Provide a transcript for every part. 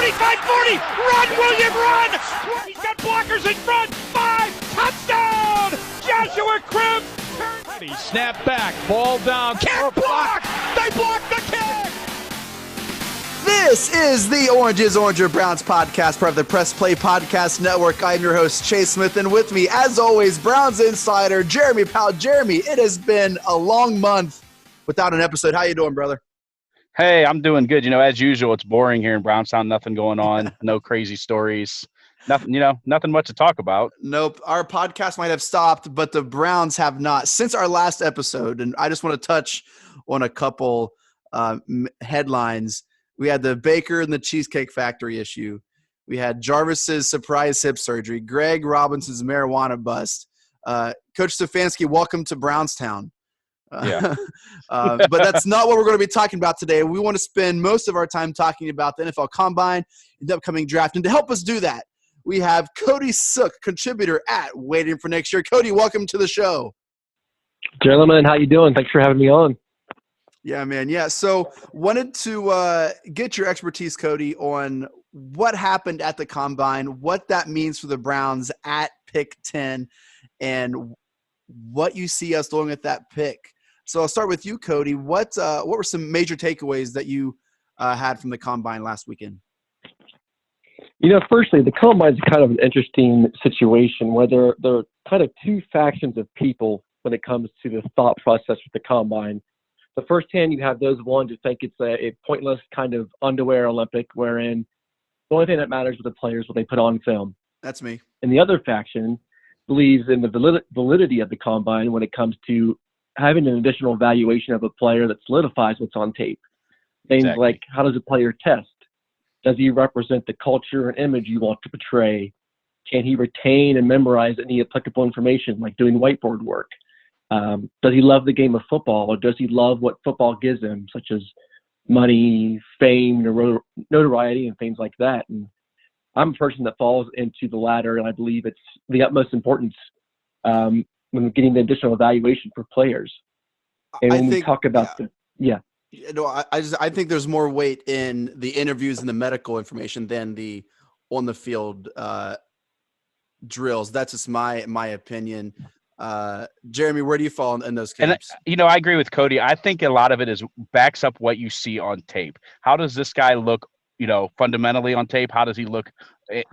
25, 40, run, William, run! He's got blockers in front, 5, touchdown! Joshua Cribbs! Snap back, ball down, kick block! They block the kick! This is the Oranges, Oranger Browns podcast, part of the Press Play Podcast Network. I'm your host, Chase Smith, and with me, as always, Browns insider Jeremy Powell. Jeremy, it has been a long month without an episode. How you doing, brother? Hey, I'm doing good. As usual, it's boring here in Brownstown. Nothing going on. No crazy stories. Nothing, nothing much to talk about. Nope. Our podcast might have stopped, but the Browns have not since our last episode. And I just want to touch on a couple headlines. We had the Baker and the Cheesecake Factory issue. We had Jarvis's surprise hip surgery. Greg Robinson's marijuana bust. Coach Stefanski, welcome to Brownstown. Yeah. But that's not what we're going to be talking about today. We want to spend most of our time talking about the NFL Combine, the upcoming draft. And to help us do that, we have Cody Suek, contributor at Waiting for Next Year. Cody, welcome to the show. Gentlemen, how you doing? Thanks for having me on. Yeah, man. Yeah. So wanted to get your expertise, Cody, on what happened at the Combine, what that means for the Browns at pick 10, and what you see us doing at that pick. So I'll start with you, Cody. What were some major takeaways that you had from the Combine last weekend? Firstly, the Combine is kind of an interesting situation where there are kind of two factions of people when it comes to the thought process with the Combine. The first hand, you have those ones who think it's a pointless kind of underwear Olympic wherein the only thing that matters with the players is what they put on film. That's me. And the other faction believes in the validity of the Combine when it comes to having an additional evaluation of a player that solidifies what's on tape. Things like, how does a player test? Does he represent the culture and image you want to portray? Can he retain and memorize any applicable information, like doing whiteboard work? Does he love the game of football, or does he love what football gives him, such as money, fame, notoriety, and things like that? And I'm a person that falls into the latter, and I believe it's the utmost importance when getting the additional evaluation for players. And when we talk about I think there's more weight in the interviews and the medical information than the on the field drills. That's just my opinion. Jeremy, where do you fall in those camps? And I agree with Cody. I think a lot of it backs up what you see on tape. How does this guy look, fundamentally on tape? How does he look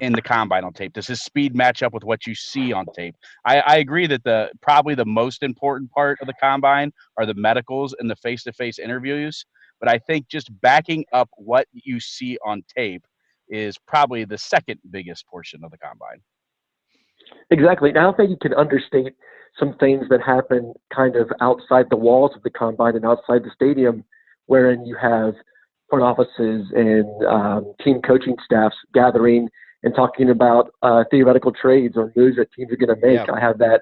in the Combine on tape? Does his speed match up with what you see on tape? I agree that probably the most important part of the Combine are the medicals and the face-to-face interviews. But I think just backing up what you see on tape is probably the second biggest portion of the Combine. Exactly. And I don't think you can understate some things that happen kind of outside the walls of the Combine and outside the stadium, wherein you have front offices and team coaching staffs gathering and talking about theoretical trades or moves that teams are going to make. Yeah. I have that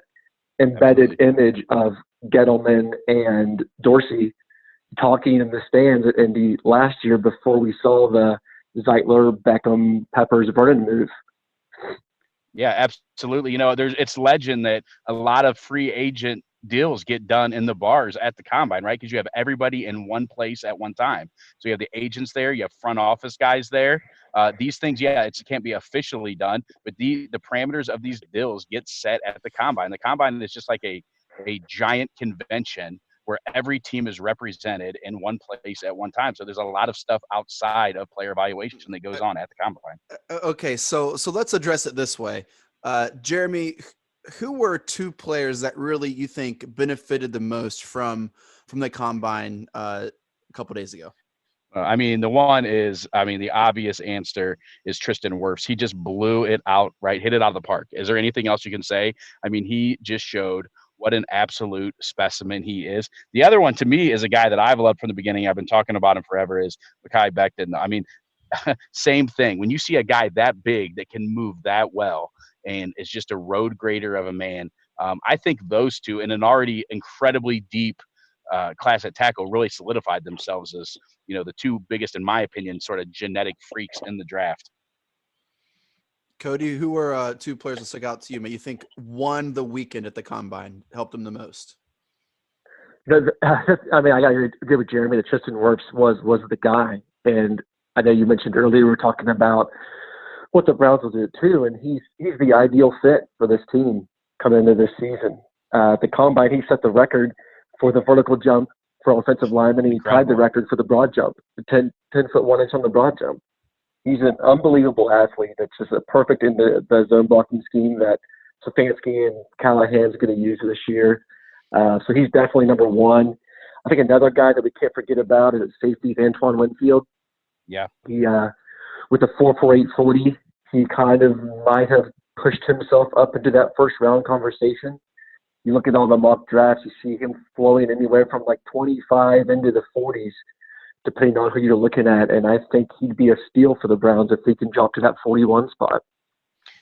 embedded image of Gettleman and Dorsey talking in the stands in the last year before we saw the Zeitler, Beckham, Peppers, Vernon move. Yeah, absolutely. It's legend that a lot of free agent deals get done in the bars at the Combine, right? Because you have everybody in one place at one time. So you have the agents there, you have front office guys there. These things, it can't be officially done, but the parameters of these deals get set at the Combine. The Combine is just like a giant convention where every team is represented in one place at one time. So there's a lot of stuff outside of player evaluation that goes on at the Combine. Okay, so let's address it this way. Jeremy, who were two players that really you think benefited the most from the Combine a couple days ago? The one is, the obvious answer is Tristan Wirfs. He just blew it out, right? Hit it out of the park. Is there anything else you can say? He just showed what an absolute specimen he is. The other one to me is a guy that I've loved from the beginning. I've been talking about him forever, is Mekhi Becton. Same thing. When you see a guy that big that can move that well and is just a road grader of a man, I think those two in an already incredibly deep class at tackle really solidified themselves as, the two biggest, in my opinion, sort of genetic freaks in the draft. Cody, who were two players that stuck out to you, you think won the weekend at the Combine, helped them the most? I got to agree with Jeremy that Tristan Wirfs was the guy. And I know you mentioned earlier we were talking about what the Browns will do too, and he's the ideal fit for this team coming into this season. The combine, he set the record for the vertical jump for offensive linemen, and he tied the record for the broad jump, the 10 foot 1 inch on the broad jump. He's an unbelievable athlete that's just a perfect in the zone blocking scheme that Stefanski and Callahan's going to use this year. So he's definitely number one. I think another guy that we can't forget about is safety Antoine Winfield. Yeah. He with the 4.48 40, he kind of might have pushed himself up into that first round conversation. You look at all the mock drafts, you see him flowing anywhere from like 25 into the 40s, depending on who you're looking at. And I think he'd be a steal for the Browns if he can drop to that 41 spot.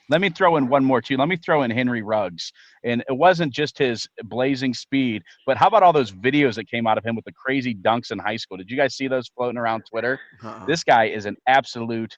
Let me throw in one more, too. Let me throw in Henry Ruggs. And it wasn't just his blazing speed, but how about all those videos that came out of him with the crazy dunks in high school? Did you guys see those floating around Twitter? This guy is an absolute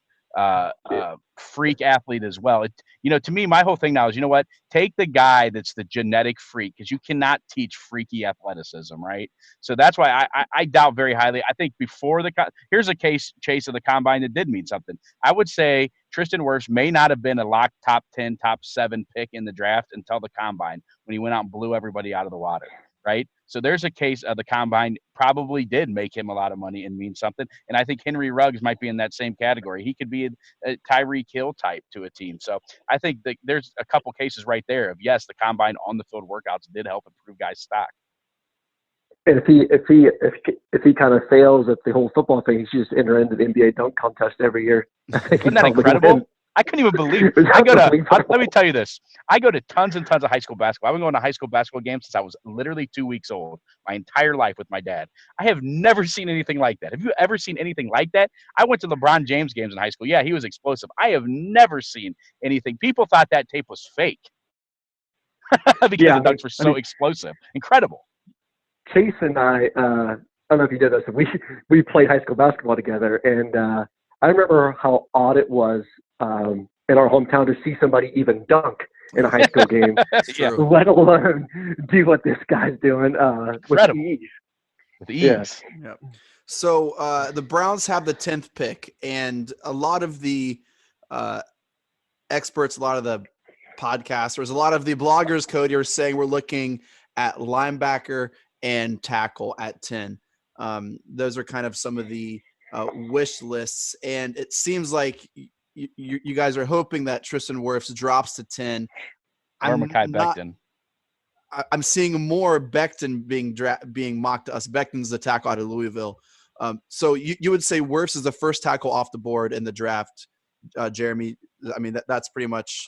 freak athlete as well. To me, my whole thing now is, you know what? Take the guy that's the genetic freak, because you cannot teach freaky athleticism, right? So that's why I doubt very highly. I think before here's a case, Chase, of the combine that did mean something. I would say Tristan Wirfs may not have been a locked top 10, top 7 pick in the draft until the combine, when he went out and blew everybody out of the water, right? So there's a case of the combine probably did make him a lot of money and mean something. And I think Henry Ruggs might be in that same category. He could be a Tyreek Hill type to a team. So I think that there's a couple cases right there of, yes, the combine on the field workouts did help improve guys' stock. And if he kind of fails at the whole football thing, he should just enter into the NBA dunk contest every year. Isn't that incredible? I couldn't even believe it. Let me tell you this. I go to tons and tons of high school basketball. I've been going to high school basketball games since I was literally 2 weeks old, my entire life with my dad. I have never seen anything like that. Have you ever seen anything like that? I went to LeBron James games in high school. Yeah, he was explosive. I have never seen anything. People thought that tape was fake because the dunks were so explosive. Incredible. Chase and I don't know if you did this, we played high school basketball together, and I remember how odd it was in our hometown to see somebody even dunk in a high school game, let alone do what this guy's doing with ease. With ease. Yeah. So the Browns have the 10th pick, and a lot of the experts, a lot of the podcasters, a lot of the bloggers, Cody, are saying we're looking at linebacker and tackle at 10. Those are kind of some of the wish lists, and it seems like you guys are hoping that Tristan Wirfs drops to 10. Or Mekhi Becton. I'm seeing more Becton being mocked to us. Becton's the tackle out of Louisville. So you would say Wirfs is the first tackle off the board in the draft, Jeremy. I mean, that's pretty much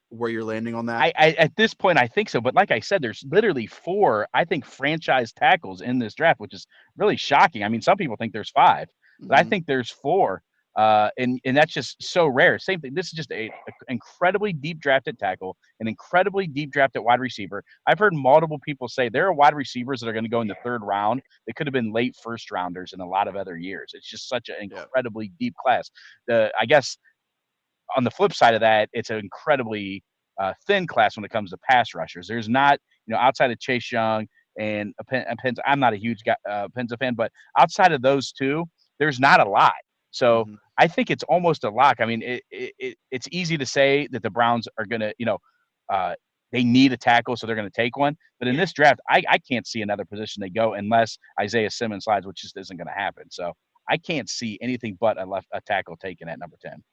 where you're landing on that. I at this point, I think so. But like I said, there's literally 4, I think, franchise tackles in this draft, which is really shocking. I mean, some people think there's 5, but I think there's 4. And that's just so rare. Same thing. This is just an incredibly deep drafted tackle, an incredibly deep drafted wide receiver. I've heard multiple people say there are wide receivers that are going to go in the 3rd round. They could have been late first rounders in a lot of other years. It's just such an incredibly deep class. I guess on the flip side of that, it's an incredibly thin class when it comes to pass rushers. There's not, outside of Chase Young and Penza, I'm not a huge Penza fan, but outside of those two, there's not a lot. So I think it's almost a lock. I mean, it's easy to say that the Browns are going to, they need a tackle, so they're going to take one. But in this draft, I can't see another position they go unless Isaiah Simmons slides, which just isn't going to happen. So I can't see anything but a tackle taken at number 10.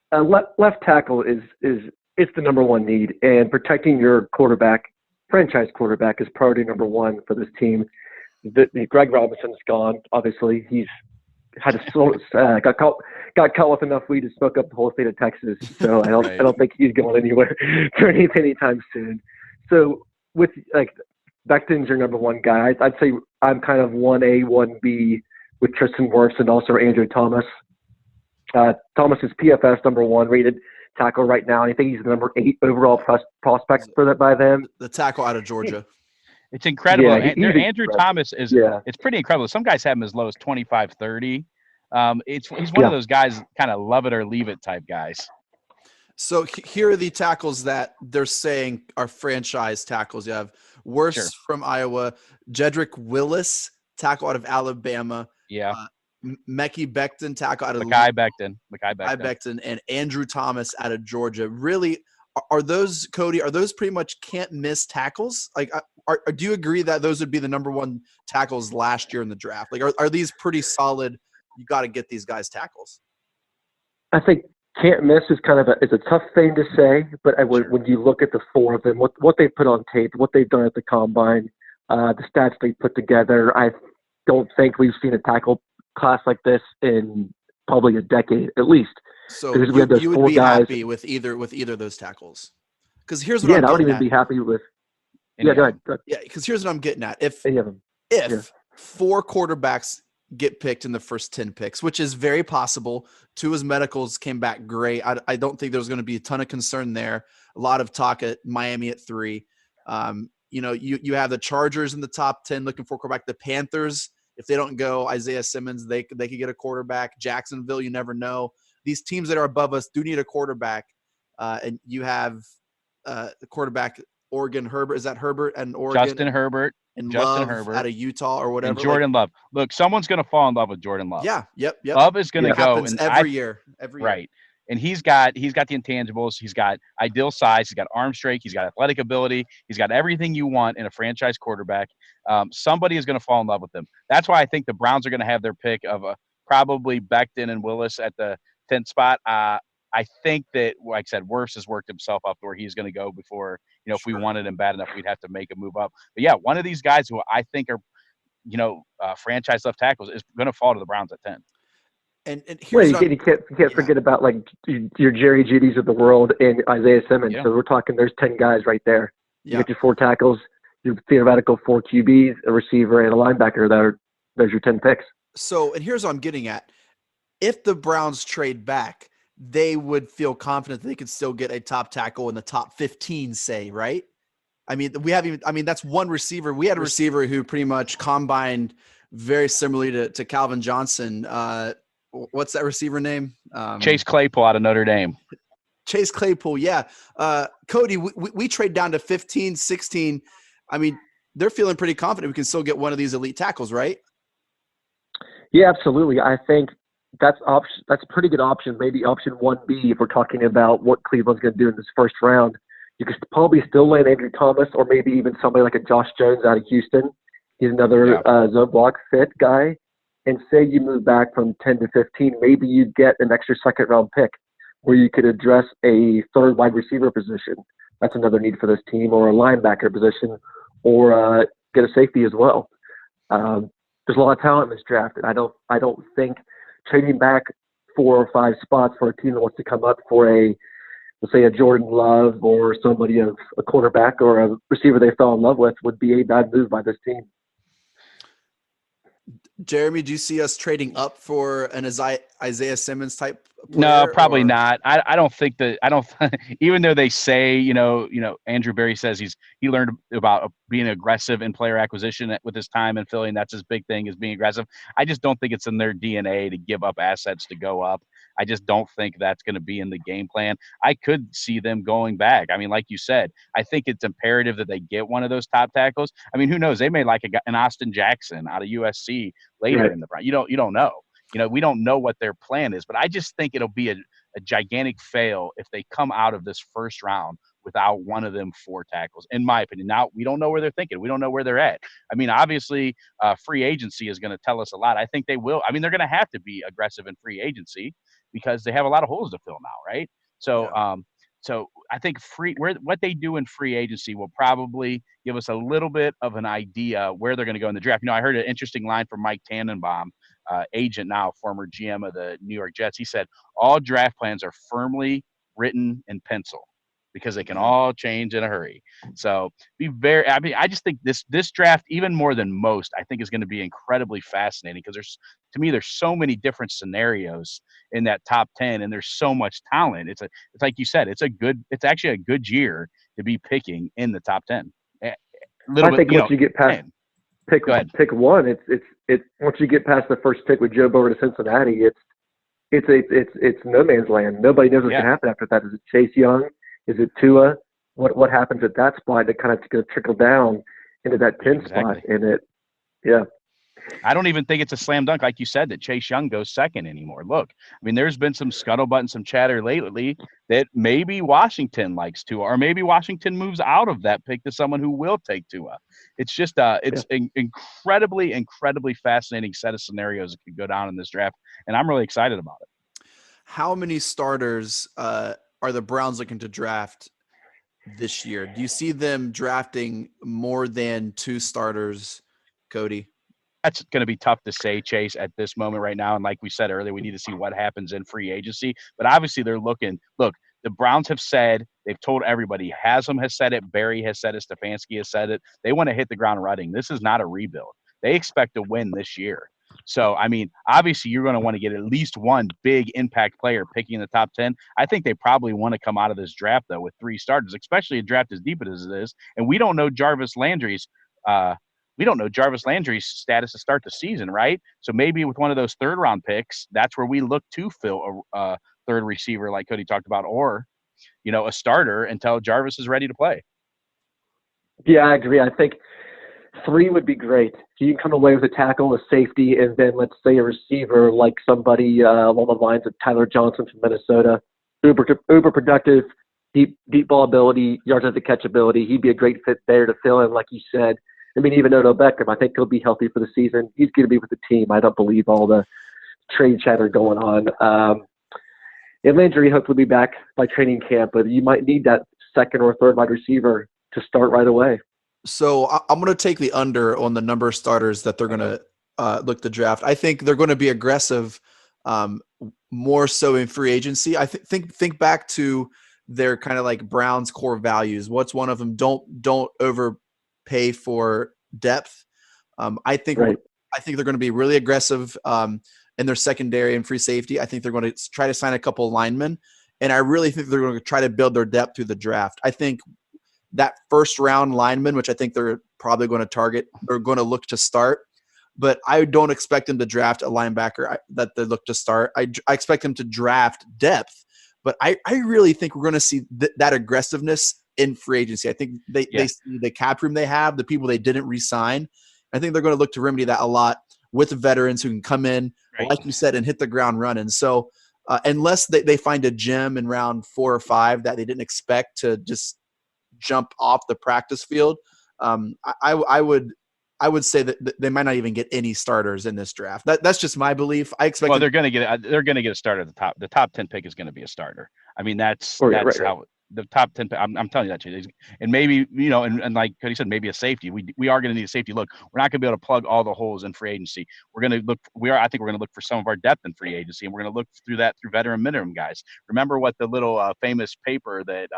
Left tackle is the number one need, and protecting your quarterback, franchise quarterback, is priority number 1 for this team. Greg Robinson's gone. Obviously, he's had a got caught with enough weed to smoke up the whole state of Texas. So I don't think he's going anywhere for anytime soon. So with Becton's your number 1 guy. I'd say I'm kind of 1A, 1B with Tristan Wirfs and also Andrew Thomas. Thomas is PFS number 1 rated tackle right now. I think he's the number 8 overall prospect for that by them. The tackle out of Georgia. It's incredible. Yeah, Andrew Thomas is it's pretty incredible. Some guys have him as low as 25, 30. He's one of those guys, kind of love it or leave it type guys. So here are the tackles that they're saying are franchise tackles. You have Wirfs from Iowa, Jedrick Willis, tackle out of Alabama. Yeah. Mekhi Becton, tackle out of Mekhi Becton, and Andrew Thomas out of Georgia. Really, are those, Cody? Are those pretty much can't miss tackles? Like, do you agree that those would be the number one tackles last year in the draft? Like, are these pretty solid? You got to get these guys tackles. I think can't miss is kind of it's a tough thing to say, but when you look at the four of them, what they put on tape, what they've done at the combine, the stats they put together, I don't think we've seen a tackle class like this in probably a decade at least. So you would be happy with either of those tackles? Because here's what I'm getting at. I would even be happy with. Go ahead. Yeah, because here's what I'm getting at. If Yeah. 4 quarterbacks get picked in the first 10 picks, which is very possible. Tua's medicals came back great. I don't think there's going to be a ton of concern there. A lot of talk at Miami at 3. You have the Chargers in the top 10 looking for a quarterback. The Panthers, if they don't go Isaiah Simmons, they could get a quarterback. Jacksonville, you never know. These teams that are above us do need a quarterback. And you have the quarterback, Oregon, Herbert. Is that Herbert and Oregon? Justin Herbert. And Justin Love Herbert out of Utah or whatever. And Jordan Love. Look, someone's going to fall in love with Jordan Love. Yeah. Yep. Love is going to go. And every year. Right. And he's got the intangibles. He's got ideal size. He's got arm strength. He's got athletic ability. He's got everything you want in a franchise quarterback. Somebody is going to fall in love with him. That's why I think the Browns are going to have their pick of probably Becton and Willis at the 10th spot. I think that, like I said, Wirfs has worked himself up to where he's going to go before, if we wanted him bad enough, we'd have to make a move up. But yeah, one of these guys who I think are, franchise left tackles is going to fall to the Browns at 10. And here's you can't forget about like your Jerry Jeudy's of the world and Isaiah Simmons. Yeah. So we're talking, there's 10 guys right there. You Yeah. get your 4 tackles, your theoretical 4 QBs, a receiver, and a linebacker. There's your 10 picks. So, and here's what I'm getting at. If the Browns trade back, they would feel confident that they could still get a top tackle in the top 15, say, right? I mean, that's one receiver. We had a receiver who pretty much combined very similarly to Calvin Johnson. What's that receiver name? Chase Claypool out of Notre Dame. Chase Claypool, yeah. Cody, we trade down to 15, 16. I mean, they're feeling pretty confident we can still get one of these elite tackles, right? Yeah, absolutely. I think that's a pretty good option. Maybe option 1B if we're talking about what Cleveland's going to do in this first round. You could probably still land Andrew Thomas or maybe even somebody like a Josh Jones out of Houston. He's another zone block fit guy. And say you move back from 10 to 15, maybe you get an extra second-round pick where you could address a third wide receiver position. That's another need for this team, or a linebacker position, or get a safety as well. There's a lot of talent in this draft, and I don't think trading back 4 or 5 spots for a team that wants to come up for let's say a Jordan Love or somebody of a quarterback or a receiver they fell in love with would be a bad move by this team. Jeremy, do you see us trading up for an Isaiah Simmons type player? No, probably not. I don't think that. I don't. Even though they say, Andrew Berry says he learned about being aggressive in player acquisition with his time in Philly, and that's his big thing is being aggressive. I just don't think it's in their DNA to give up assets to go up. I just don't think that's going to be in the game plan. I could see them going back. I mean, like you said, I think it's imperative that they get one of those top tackles. I mean, who knows? They may like an Austin Jackson out of USC later in the round. You don't know. We don't know what their plan is, but I just think it'll be a gigantic fail if they come out of this first round without one of them 4 tackles, in my opinion. Now, we don't know where they're thinking. We don't know where they're at. I mean, obviously, free agency is going to tell us a lot. I think they will. I mean, they're going to have to be aggressive in free agency because they have a lot of holes to fill now, right? So, So I think what they do in free agency will probably give us a little bit of an idea where they're going to go in the draft. I heard an interesting line from Mike Tannenbaum, agent now, former GM of the New York Jets. He said, all draft plans are firmly written in pencil because they can all change in a hurry. So I just think this draft, even more than most, I think is going to be incredibly fascinating because there's so many different scenarios in that top 10 and there's so much talent. It's like you said, it's actually a good year to be picking in the top 10. I think once you get past pick 1, it's once you get past the first pick with Joe Burrow to Cincinnati, it's no man's land. Nobody knows what's going to happen after that. Is it Chase Young? Is it Tua? What happens at that spot that kind of going to trickle down into that 10 spot? And I don't even think it's a slam dunk, like you said, that Chase Young goes second anymore. Look, I mean, there's been some scuttlebutt and some chatter lately that maybe Washington likes Tua, or maybe Washington moves out of that pick to someone who will take Tua. It's just incredibly, incredibly fascinating set of scenarios that could go down in this draft, and I'm really excited about it. How many starters are the Browns looking to draft this year? Do you see them drafting more than 2 starters, Cody? That's going to be tough to say, Chase, at this moment right now. And like we said earlier, we need to see what happens in free agency. But obviously they're looking – look, the Browns have said – they've told everybody. Haslam has said it. Barry has said it. Stefanski has said it. They want to hit the ground running. This is not a rebuild. They expect to win this year. So, I mean, obviously you're going to want to get at least one big impact player picking in the top 10. I think they probably want to come out of this draft, though, with 3 starters, especially a draft as deep as it is. And we don't know Jarvis Landry's status to start the season, right? So maybe with one of those 3rd-round picks, that's where we look to fill a third receiver like Cody talked about, or, a starter until Jarvis is ready to play. Yeah, I agree. I think 3 would be great. So you can come away with a tackle, a safety, and then let's say a receiver like somebody along the lines of Tyler Johnson from Minnesota, uber productive, deep ball ability, yards after catch ability. He'd be a great fit there to fill in, like you said. I mean, even Odell Beckham, I think he'll be healthy for the season. He's going to be with the team. I don't believe all the trade chatter going on. And Landry hopefully will be back by training camp, but you might need that 2nd or 3rd wide receiver to start right away. So I'm going to take the under on the number of starters that they're going to look to draft. I think they're going to be aggressive, more so in free agency. I think back to their kind of like Browns core values. What's one of them? Don't overpay for depth. I think they're going to be really aggressive in their secondary and free safety. I think they're going to try to sign a couple of linemen, and I really think they're going to try to build their depth through the draft. I think that 1st-round lineman, which I think they're probably going to target, they're going to look to start. But I don't expect them to draft a linebacker that they look to start. I expect them to draft depth. But I really think we're going to see that aggressiveness in free agency. I think they see the cap room they have, the people they didn't re-sign. I think they're going to look to remedy that a lot with the veterans who can come in, like you said, and hit the ground running. So unless they find a gem in round 4 or 5 that they didn't expect to just jump off the practice field, I would say that they might not even get any starters in this draft. That's just my belief. I expect. Well, they're going to get a starter at the top. The top 10 pick is going to be a starter. I mean, that's how the top 10. I'm telling you that too. And maybe and like Cody said, maybe a safety. We are going to need a safety. Look, we're not going to be able to plug all the holes in free agency. We're going to look. I think we're going to look for some of our depth in free agency, and we're going to look through veteran minimum guys. Remember what the little famous paper that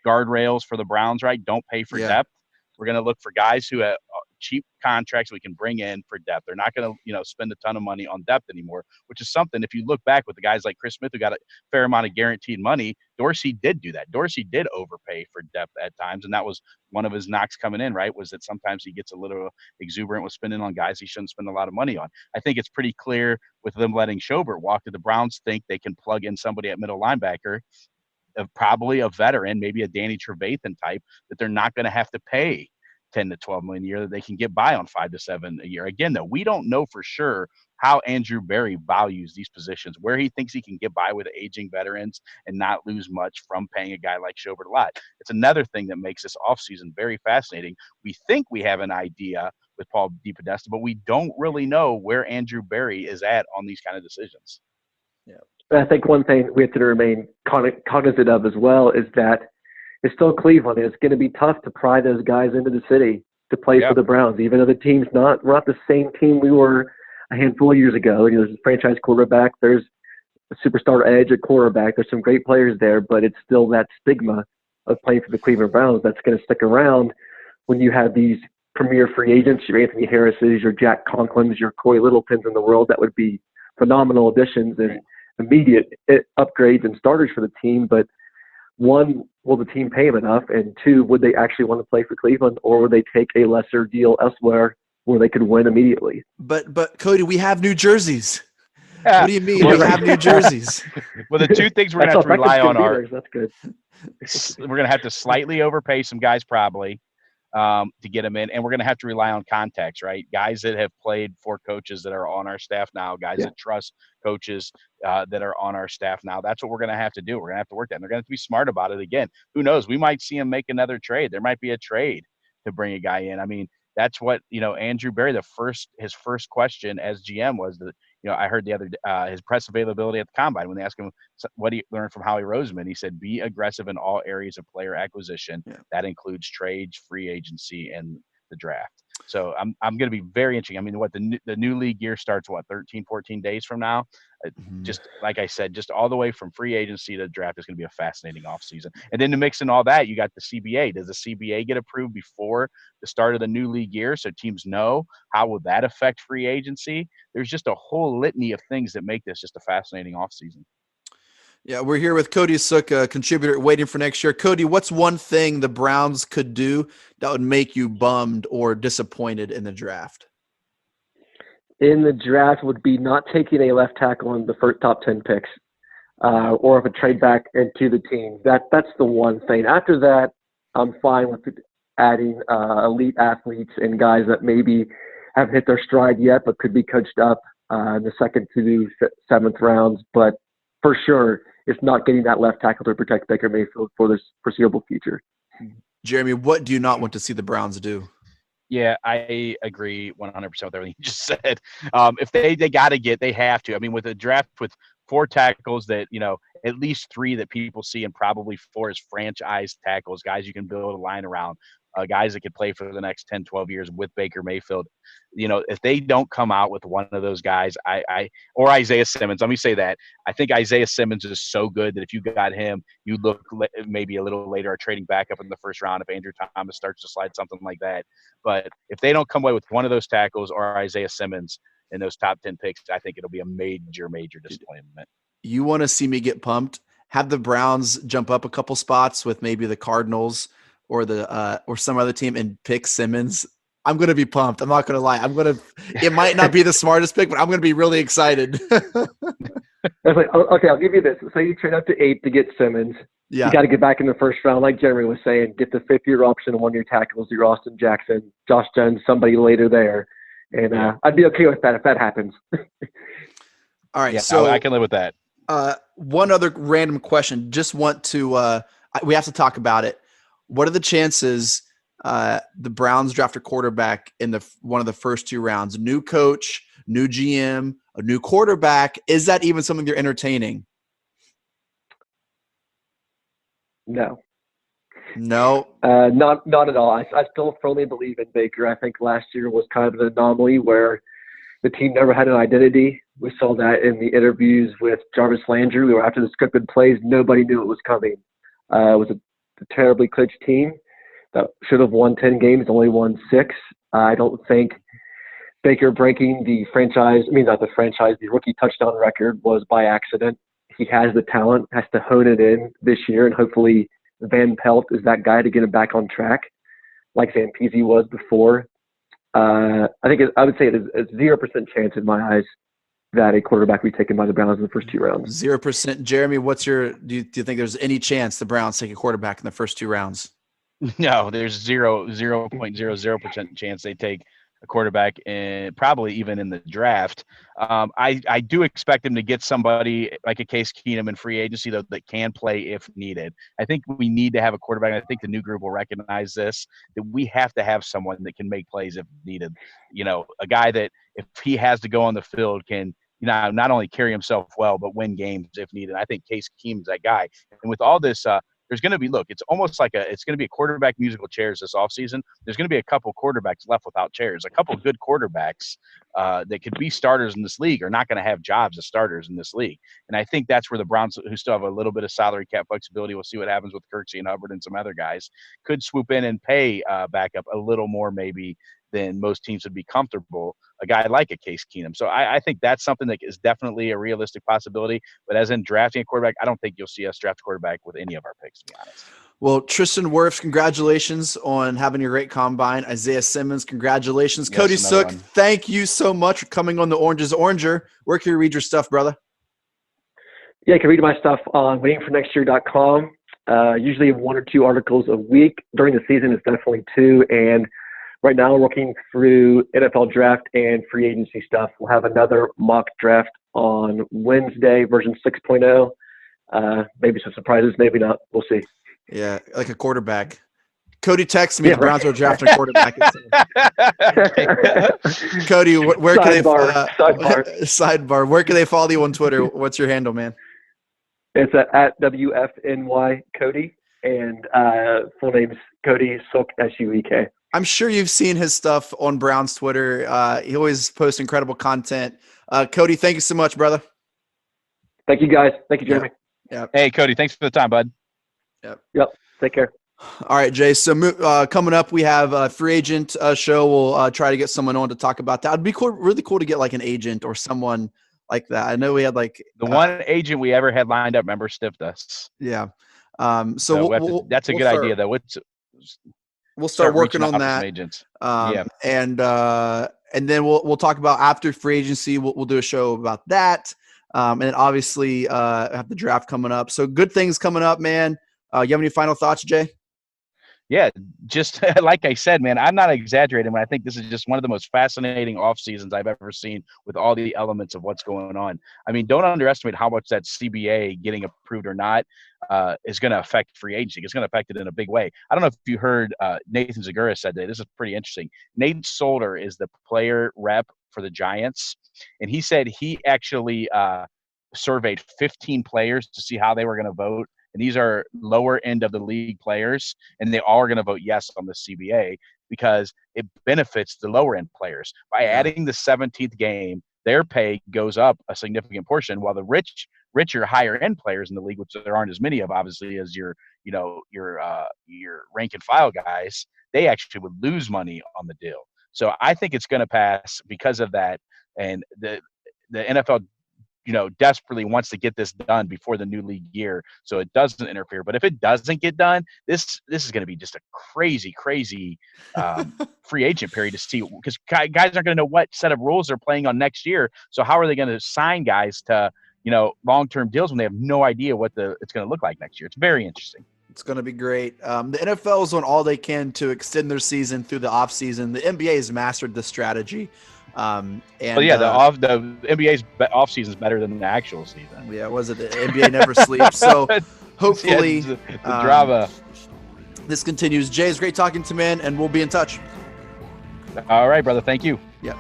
guardrails for the Browns, right? Don't pay for depth. We're going to look for guys who have cheap contracts we can bring in for depth. They're not going to, spend a ton of money on depth anymore, which is something, if you look back with the guys like Chris Smith, who got a fair amount of guaranteed money, Dorsey did do that. Dorsey did overpay for depth at times, and that was one of his knocks coming in, right, was that sometimes he gets a little exuberant with spending on guys he shouldn't spend a lot of money on. I think it's pretty clear with them letting Schobert walk that the Browns think they can plug in somebody at middle linebacker, probably a veteran, maybe a Danny Trevathan type, that they're not going to have to pay 10 to 12 million a year, that they can get by on 5 to 7 a year. Again, though, we don't know for sure how Andrew Berry values these positions, where he thinks he can get by with aging veterans and not lose much from paying a guy like Schobert a lot. It's another thing that makes this offseason very fascinating. We think we have an idea with Paul DePodesta, but we don't really know where Andrew Berry is at on these kind of decisions. Yeah. I think one thing we have to remain cognizant of as well is that it's still Cleveland. It's going to be tough to pry those guys into the city to play for the Browns, even though the team's not the same team we were a handful of years ago. There's a franchise quarterback. There's a superstar edge at quarterback. There's some great players there, but it's still that stigma of playing for the Cleveland Browns that's going to stick around when you have these premier free agents, your Anthony Harris's, your Jack Conklins, your Corey Littletons in the world. That would be phenomenal additions and immediate upgrades and starters for the team. But one, will the team pay them enough? And 2, would they actually want to play for Cleveland, or would they take a lesser deal elsewhere where they could win immediately? But Cody, we have New Jerseys. What do you mean we have New Jerseys? Well, the 2 things we're going to have to rely on are that's good. We're going to have to slightly overpay some guys probably. to get them in. And we're going to have to rely on contacts, right? Guys that have played for coaches that are on our staff now, guys that trust coaches that are on our staff now. That's what we're going to have to do. We're going to have to work that. And they're going to have to be smart about it. Again, who knows? We might see him make another trade. There might be a trade to bring a guy in. I mean, that's what, Andrew Berry, his first question as GM was that, I heard the other his press availability at the combine when they asked him what he learned from Howie Roseman. He said, be aggressive in all areas of player acquisition. Yeah. That includes trades, free agency, and the draft. So I'm going to be very interesting. I mean, the new league year starts 13, 14 days from now. Just like I said, just all the way from free agency to draft is going to be a fascinating offseason. And then to mix in all that, you got the CBA. Does the CBA get approved before the start of the new league year so teams know? How will that affect free agency? There's just a whole litany of things that make this just a fascinating offseason. Yeah, we're here with Cody Suek, a contributor waiting for next year. Cody, what's one thing the Browns could do that would make you bummed or disappointed in the draft? In the draft would be not taking a left tackle in the first top 10 picks, or if a trade back into the team. That's the one thing. After that, I'm fine with adding elite athletes and guys that maybe haven't hit their stride yet, but could be coached up in the second to seventh rounds. But for sure, it's not getting that left tackle to protect Baker Mayfield for this foreseeable future. Jeremy, what do you not want to see the Browns do? Yeah, I agree 100% with everything you just said. If they got to they have to. I mean, with a draft with 4 tackles that, at least 3 that people see and probably 4 as franchise tackles, guys you can build a line around, guys that could play for the next 10, 12 years with Baker Mayfield. If they don't come out with one of those guys, or Isaiah Simmons, let me say that. I think Isaiah Simmons is so good that if you got him, you look maybe a little later at trading back up in the first round if Andrew Thomas starts to slide, something like that. But if they don't come away with one of those tackles or Isaiah Simmons in those top 10 picks, I think it'll be a major, major disappointment. You want to see me get pumped? Have the Browns jump up a couple spots with maybe the Cardinals or or some other team and pick Simmons. I'm going to be pumped. I'm not going to lie. It might not be the smartest pick, but I'm going to be really excited. Okay, I'll give you this. So you trade up to 8 to get Simmons. Yeah. You got to get back in the first round, like Jeremy was saying, get the 5th-year option on one of your tackles, your Austin Jackson, Josh Jones, somebody later there. And I'd be okay with that if that happens. All right. Yeah, so I can live with that. One other random question. Just want to we have to talk about it. What are the chances the Browns draft a quarterback in one of the first 2 rounds? New coach, new GM, a new quarterback. Is that even something you're entertaining? No. No. Not at all. I still firmly believe in Baker. I think last year was kind of an anomaly where the team never had an identity. We saw that in the interviews with Jarvis Landry. We were after the scripted plays. Nobody knew it was coming. It was a terribly coached team that should have won 10 games, only won 6. I don't think Baker breaking the rookie touchdown record was by accident. He has the talent, has to hone it in this year, and hopefully Van Pelt is that guy to get him back on track like Van Peasy was before. I would say it is a 0% chance in my eyes that a quarterback will be taken by the Browns in the first 2 rounds. 0%. Jeremy, do you think there's any chance the Browns take a quarterback in the first 2 rounds? No, there's 0.00% chance they take a quarterback, and probably even in the draft. I do expect them to get somebody like a Case Keenum in free agency, though, that can play if needed. I think we need to have a quarterback. I think the new group will recognize this, that we have to have someone that can make plays if needed. A guy that if he has to go on the field can, not only carry himself well, but win games if needed. I think Case Keenum's that guy. And with all this, there's going to be, it's almost like it's going to be a quarterback musical chairs this offseason. There's going to be a couple quarterbacks left without chairs. A couple good quarterbacks that could be starters in this league are not going to have jobs as starters in this league. And I think that's where the Browns, who still have a little bit of salary cap flexibility, we'll see what happens with Kirksey and Hubbard and some other guys, could swoop in and pay backup a little more maybe than most teams would be comfortable, a guy like a Case Keenum. So I think that's something that is definitely a realistic possibility. But as in drafting a quarterback, I don't think you'll see us draft a quarterback with any of our picks, to be honest. Well, Tristan Wirfs, congratulations on having your great combine. Isaiah Simmons, congratulations. Yes, Cody Suek, thank you so much for coming on the Oranges Oranger. Where can you read your stuff, brother? Yeah, you can read my stuff on waitingfornextyear.com. Usually 1 or 2 articles a week. During the season, it's definitely 2. And right now, we're working through NFL draft and free agency stuff. We'll have another mock draft on Wednesday, version 6.0. Maybe some surprises, maybe not. We'll see. Yeah, like a quarterback. Cody texts me the Browns are drafting a quarterback. Cody, where can they sidebar? Where can they follow you on Twitter? What's your handle, man? It's at WFNY Cody, and full name's Cody Suek, Suek. I'm sure you've seen his stuff on Brown's Twitter. He always posts incredible content. Cody, thank you so much, brother. Thank you, guys. Thank you, Jeremy. Yep. Hey, Cody, thanks for the time, bud. Yep. Take care. All right, Jay. So coming up, we have a free agent show. We'll try to get someone on to talk about that. It'd be cool, really cool to get like an agent or someone like that. I know we had like the one agent we ever had lined up, remember, stiffed us. Yeah. That's a good idea, though. We'll start working on that. Agents. And then we'll talk about after free agency. We'll do a show about that. And then obviously have the draft coming up. So good things coming up, man. You have any final thoughts, Jay? Yeah, just like I said, man, I'm not exaggerating when I think this is just one of the most fascinating off seasons I've ever seen with all the elements of what's going on. I mean, don't underestimate how much that CBA getting approved or not is going to affect free agency. It's going to affect it in a big way. I don't know if you heard Nathan Zagura said today. This is pretty interesting. Nate Solder is the player rep for the Giants, and he said he actually surveyed 15 players to see how they were going to vote. And these are lower end of the league players, and they all are going to vote yes on the CBA because it benefits the lower end players. By adding the 17th game, their pay goes up a significant portion, while the richer, higher end players in the league, which there aren't as many of, obviously, as your rank and file guys, they actually would lose money on the deal. So I think it's going to pass because of that, and the NFL desperately wants to get this done before the new league year so it doesn't interfere. But if it doesn't get done, this is going to be just a crazy free agent period to see, because guys aren't going to know what set of rules they're playing on next year. So how are they going to sign guys to, long-term deals when they have no idea what it's going to look like next year? It's very interesting. It's going to be great. The NFL is doing all they can to extend their season through the off season. The NBA has mastered this strategy. The NBA's off season is better than the actual season. Yeah, was it the NBA never sleeps? So hopefully the drama. This continues. Jay, it's great talking to you, man, and we'll be in touch. All right, brother. Thank you. Yeah.